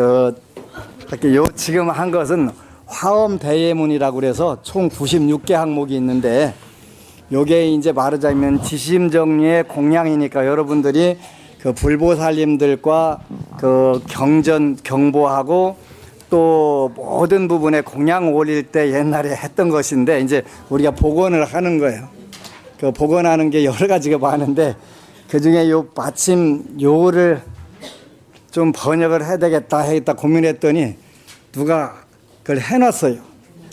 이렇게 지금 한 것은 화엄대예문이라고 그래서 총 96개 항목이 있는데, 요게 이제 말하자면 지심정리의 공양이니까 여러분들이 그 불보살님들과 그 경보하고 또 모든 부분에 공양 올릴 때 옛날에 했던 것인데, 이제 우리가 복원을 하는 거예요. 그 복원하는 게 여러 가지가 많은데, 그 중에 마침 요를 좀 번역을 해야 되겠다 고민했더니 누가 그걸 해놨어요.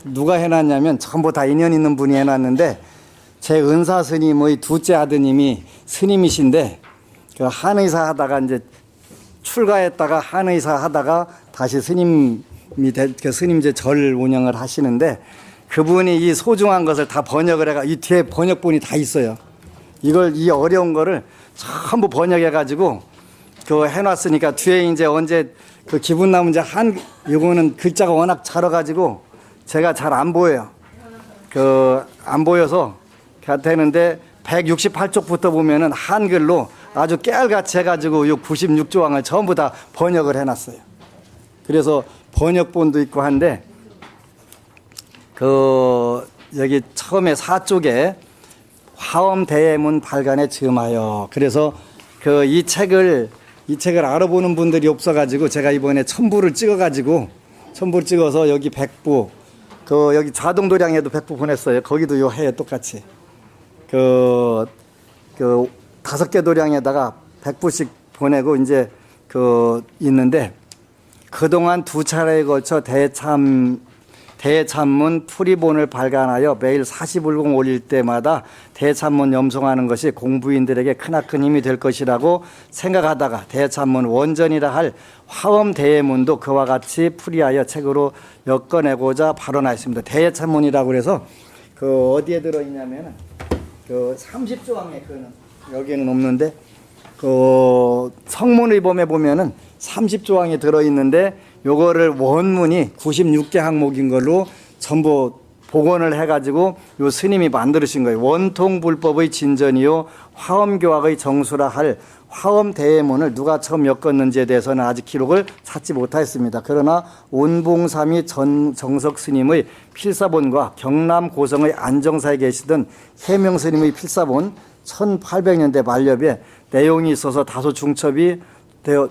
누가 해놨냐면 전부 다 인연 있는 분이 해놨는데, 제 은사 스님의 둘째 아드님이 스님이신데, 그 한의사 하다가 이제 출가했다가 한의사 하다가 다시 스님이 그 스님제 절 운영을 하시는데, 그분이 이 소중한 것을 다 번역을 해가 이 뒤에 번역본이 다 있어요. 이 어려운 거를 전부 번역해 가지고 그 해놨으니까 뒤에 이제 언제 그 기분 나면 이제 이거는 글자가 워낙 작아가지고 제가 잘 안 보여요. 안 보여서 되는데 168쪽부터 보면은 한글로 아주 깨알같이 해가지고 이 96조항을 전부 다 번역을 해놨어요. 그래서 번역본도 있고 한데, 여기 처음에 4쪽에 화엄대예문 발간에 즈음하여, 그래서 이 책을 알아보는 분들이 없어가지고 제가 이번에 첨부를 찍어서 여기 100부, 여기 자동도량에도 100부 보냈어요. 거기도 요 해에 똑같이 5개 도량에다가 100부씩 보내고 이제 있는데, 그동안 2차례에 걸쳐 대참문 풀이본을 발간하여 매일 40불공 올릴 때마다 대참문 염송하는 것이 공부인들에게 크나큰 힘이 될 것이라고 생각하다가 대참문 원전이라 할 화엄대예문도 그와 같이 풀이하여 책으로 엮어내고자 발언하였습니다. 대참문이라고 해서 어디에 들어있냐면은 30조항에 여기에는 없는데, 성문의범에 보면은 30조항이 들어있는데, 요거를 원문이 96개 항목인 걸로 전부 복원을 해가지고 요 스님이 만들으신 거예요. 원통불법의 진전이요 화엄교학의 정수라 할 화엄대예문을 누가 처음 엮었는지에 대해서는 아직 기록을 찾지 못하였습니다. 그러나 온봉삼이 정석 스님의 필사본과 경남 고성의 안정사에 계시던 해명 스님의 필사본 1800년대 말엽에 내용이 있어서 다소 중첩되어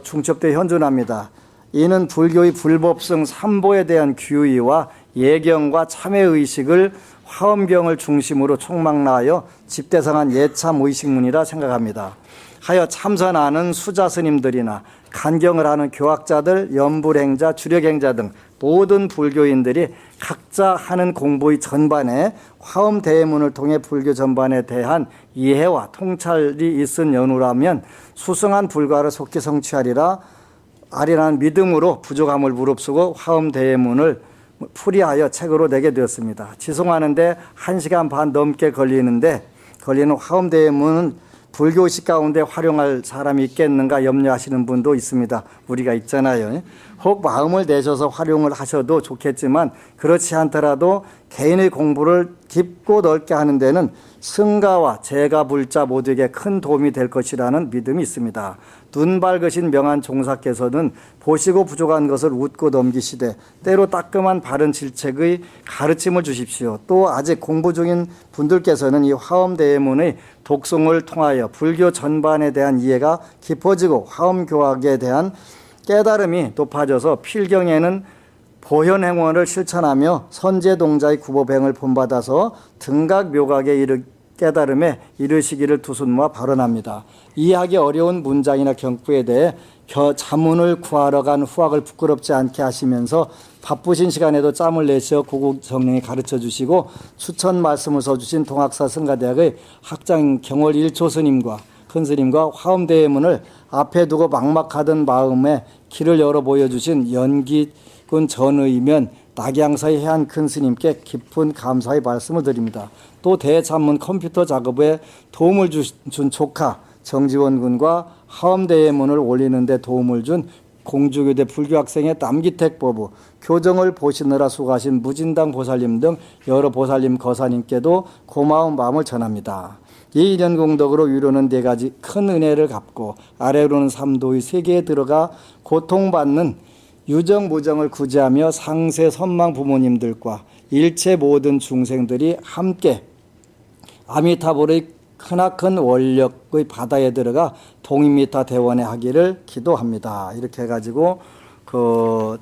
현존합니다. 이는 불교의 불법성 삼보에 대한 규의와 예경과 참회의식을 화엄경을 중심으로 총망라하여 집대성한 예참의식문이라 생각합니다. 하여 참선하는 수자스님들이나 간경을 하는 교학자들, 연불행자, 주력행자 등 모든 불교인들이 각자 하는 공부의 전반에 화엄대예문을 통해 불교 전반에 대한 이해와 통찰이 있은 연후라면 수승한 불과를 속히 성취하리라 아리라는 믿음으로 부족함을 무릅쓰고 화엄대예문을 풀이하여 책으로 내게 되었습니다. 지송하는데 1시간 반 넘게 걸리는 화엄대예문은 불교식 가운데 활용할 사람이 있겠는가 염려하시는 분도 있습니다. 우리가 있잖아요. 혹 마음을 내셔서 활용을 하셔도 좋겠지만, 그렇지 않더라도 개인의 공부를 깊고 넓게 하는 데는 승가와 재가 불자 모두에게 큰 도움이 될 것이라는 믿음이 있습니다. 눈 밝으신 명한 종사께서는 보시고 부족한 것을 웃고 넘기시되 때로 따끔한 바른 질책의 가르침을 주십시오. 또 아직 공부 중인 분들께서는 이 화엄대예문의 독송을 통하여 불교 전반에 대한 이해가 깊어지고 화엄교학에 대한 깨달음이 높아져서 필경에는 보현행원을 실천하며 선제동자의 구보행을 본받아서 등각묘각에 깨달음에 이르시기를 두순모아 발언합니다. 이해하기 어려운 문장이나 경구에 대해 자문을 구하러 간 후학을 부끄럽지 않게 하시면서 바쁘신 시간에도 짬을 내셔 고국정령이 가르쳐 주시고 추천 말씀을 써주신 동학사 승가대학의 학장 경월 1초 스님과 큰 스님과 화엄대예문을 앞에 두고 막막하던 마음에 길을 열어 보여주신 연기군 전의면 낙양사의 해안 큰 스님께 깊은 감사의 말씀을 드립니다. 또 대참문 컴퓨터 작업에 도움을 준 조카 정지원 군과 화엄대예문을 올리는 데 도움을 준 공주교대 불교학생의 남기택 법부, 교정을 보시느라 수고하신 무진당 보살님 등 여러 보살님 거사님께도 고마운 마음을 전합니다. 이 일련 공덕으로 위로는 4가지 큰 은혜를 갚고 아래로는 3도의 세계에 들어가 고통받는 유정무정을 구제하며 상세 선망 부모님들과 일체 모든 중생들이 함께 아미타불의 크나큰 원력의 바다에 들어가 동이미타 대원에 하기를 기도합니다. 이렇게 해가지고 그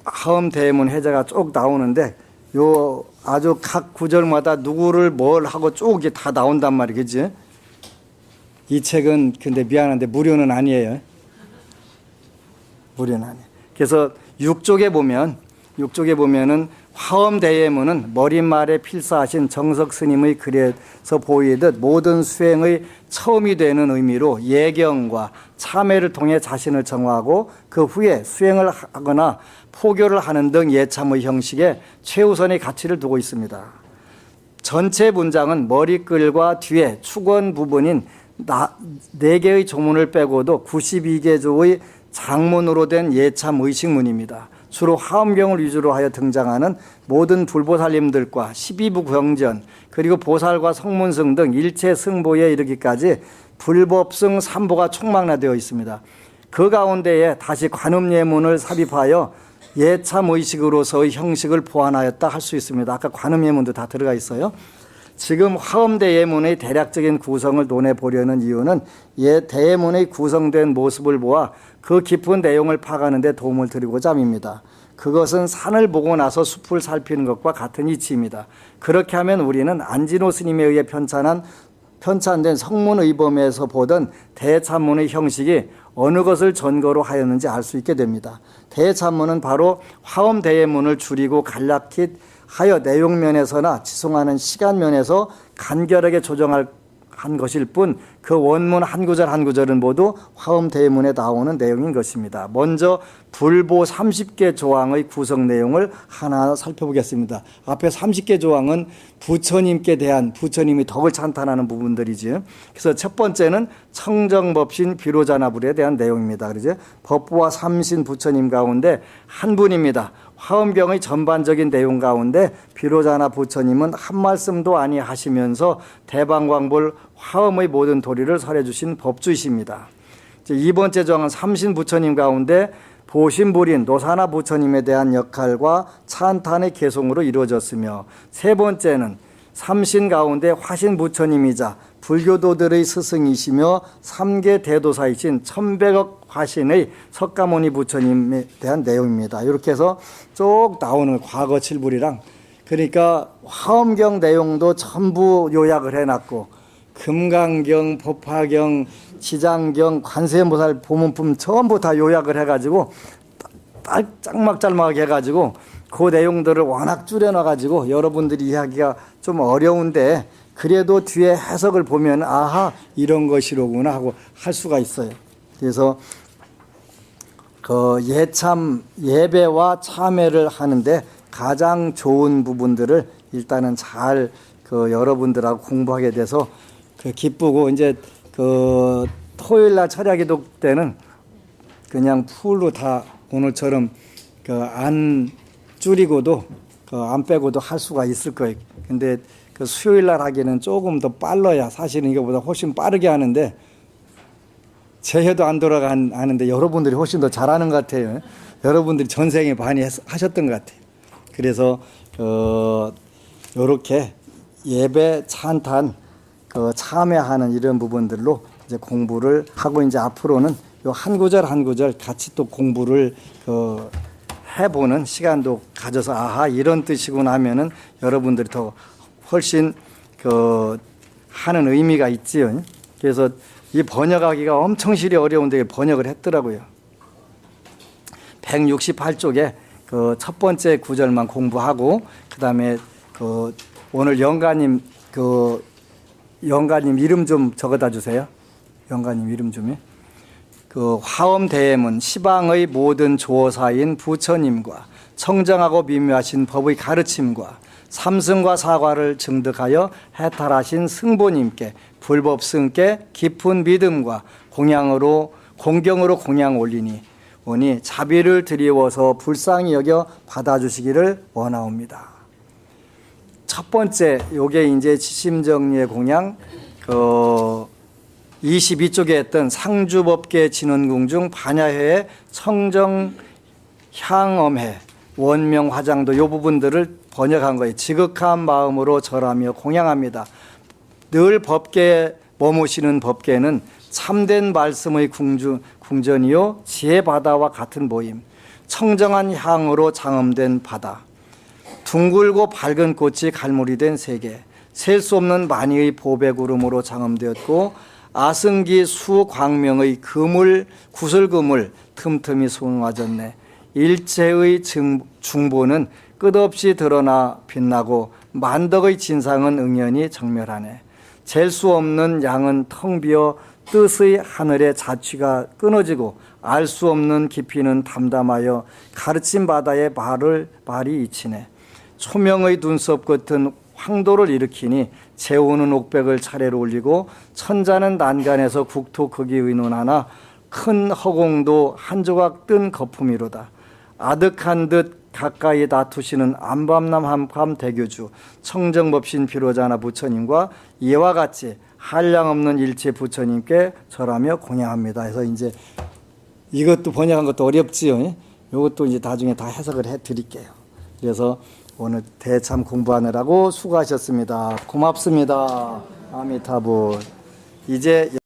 하엄대문 해제가 쭉 나오는데 요 아주 각 구절마다 누구를 뭘 하고 쭉 이게 다 나온단 말이겠지. 이 책은 근데 미안한데 무료는 아니에요. 무료는 아니에요. 그래서 6쪽에 보면은 화엄대예문은 머릿말에 필사하신 정석 스님의 글에서 보이듯 모든 수행의 처음이 되는 의미로 예경과 참회를 통해 자신을 정화하고 그 후에 수행을 하거나 포교를 하는 등 예참의 형식에 최우선의 가치를 두고 있습니다. 전체 문장은 머리글과 뒤에 축원 부분인 4개의 조문을 빼고도 92개 조의 장문으로 된 예참 의식문입니다. 주로 화엄경을 위주로 하여 등장하는 모든 불보살님들과 12부 경전 그리고 보살과 성문승 등 일체 승보에 이르기까지 불법승 3보가 총망라되어 있습니다. 그 가운데에 다시 관음예문을 삽입하여 예참의식으로서의 형식을 보완하였다 할 수 있습니다. 아까 관음예문도 다 들어가 있어요. 지금 화엄대예문의 대략적인 구성을 논해보려는 이유는 대예문의 구성된 모습을 보아 그 깊은 내용을 파악하는 데 도움을 드리고자 합니다. 그것은 산을 보고 나서 숲을 살피는 것과 같은 이치입니다. 그렇게 하면 우리는 안진호 스님에 의해 편찬된 성문의범에서 보던 대참문의 형식이 어느 것을 전거로 하였는지 알 수 있게 됩니다. 대참문은 바로 화엄대예문을 줄이고 간략히 하여 내용면에서나 지송하는 시간면에서 간결하게 조정한 것일 뿐 그 원문 한 구절 한 구절은 모두 화엄대예문에 나오는 내용인 것입니다. 먼저 불보 30개 조항의 구성 내용을 하나 살펴보겠습니다. 앞에 30개 조항은 부처님께 대한 부처님이 덕을 찬탄하는 부분들이지. 그래서 첫 번째는 청정법신 비로자나불에 대한 내용입니다. 그러죠? 법보와 삼신 부처님 가운데 한 분입니다. 화엄경의 전반적인 내용 가운데 비로자나 부처님은 한 말씀도 아니하시면서 대방광불 화엄의 모든 도리를 설해 주신 법주이십니다. 이 번째 조항은 삼신 부처님 가운데 보신불인 노사나 부처님에 대한 역할과 찬탄의 개송으로 이루어졌으며 세 번째는 삼신 가운데 화신 부처님이자 불교도들의 스승이시며 3계 대도사이신 1100억 화신의 석가모니 부처님에 대한 내용입니다. 이렇게 해서 쭉 나오는 과거 칠불이랑 그러니까 화엄경 내용도 전부 요약을 해놨고 금강경, 법화경, 지장경, 관세음보살 보문품 전부 다 요약을 해가지고 짤막짤막하게 해가지고 그 내용들을 워낙 줄여놔가지고 여러분들이 이해하기가 좀 어려운데 그래도 뒤에 해석을 보면 아하 이런 것이로구나 하고 할 수가 있어요. 그래서 그 예배와 참회를 하는데 가장 좋은 부분들을 일단은 잘 그 여러분들하고 공부하게 돼서 그 기쁘고 이제 그 토요일 날 철야기도 때는 그냥 풀로 다 오늘처럼 그 안 줄이고도 그 안 빼고도 할 수가 있을 거예요. 근데 그 수요일 날 하기는 조금 더 빨라야 사실은 이거보다 훨씬 빠르게 하는데 제 해도 안 돌아가는데 여러분들이 훨씬 더 잘하는 것 같아요. 여러분들이 전생에 많이 하셨던 것 같아요. 그래서 요렇게 예배, 찬탄, 참여하는 이런 부분들로 이제 공부를 하고 이제 앞으로는 요 한 구절 한 구절 같이 또 공부를 해보는 시간도 가져서 아하 이런 뜻이구나 하면은 여러분들이 더 훨씬 하는 의미가 있지요. 그래서 이 번역하기가 엄청 실이 어려운데 번역을 했더라고요. 168쪽에 그 첫 번째 구절만 공부하고 그다음에 오늘 영가님 영가님 이름 좀 적어다 주세요. 영가님 이름 좀요. 화엄대예문 시방의 모든 조사인 부처님과 청정하고 미묘하신 법의 가르침과 삼승과 사과를 증득하여 해탈하신 승보님께 불법승께 깊은 믿음과 공경으로 공양 올리니 오니 자비를 드리워서 불쌍히 여겨 받아주시기를 원하옵니다. 첫 번째 요게 이제 지심정리의 공양 22쪽에 했던 상주법계 진원궁 중 반야회의 청정 향엄해, 원명 화장도 요 부분들을 번역한 거예요. 지극한 마음으로 절하며 공양합니다. 늘 법계에 머무시는 법계는 참된 말씀의 궁전이요 지혜 바다와 같은 모임, 청정한 향으로 장엄된 바다, 둥글고 밝은 꽃이 갈무리 된 세계, 셀 수 없는 만이의 보배구름으로 장엄되었고 아승기 수광명의 그물 구슬그물 틈틈이 쏟아졌네. 일체의 중보는 끝없이 드러나 빛나고 만덕의 진상은 응연히 정멸하네. 잴 수 없는 양은 텅 비어 뜻의 하늘의 자취가 끊어지고 알 수 없는 깊이는 담담하여 가르침 바다에 발이 잊히네. 초명의 눈썹 같은 황도를 일으키니 재우는 옥백을 차례로 올리고 천자는 난간에서 국토 크기의 눈 하나 큰 허공도 한 조각 뜬 거품이로다. 아득한 듯 가까이 다투시는 안밤남 한밤 대교주 청정법신 비로자나 부처님과 이와 같이 한량없는 일체 부처님께 절하며 공양합니다. 그래서 이제 이것도 번역한 것도 어렵지요. 이것도 이제 나중에 다 해석을 해드릴게요. 그래서 오늘 대참 공부하느라고 수고하셨습니다. 고맙습니다. 아미타불. 이제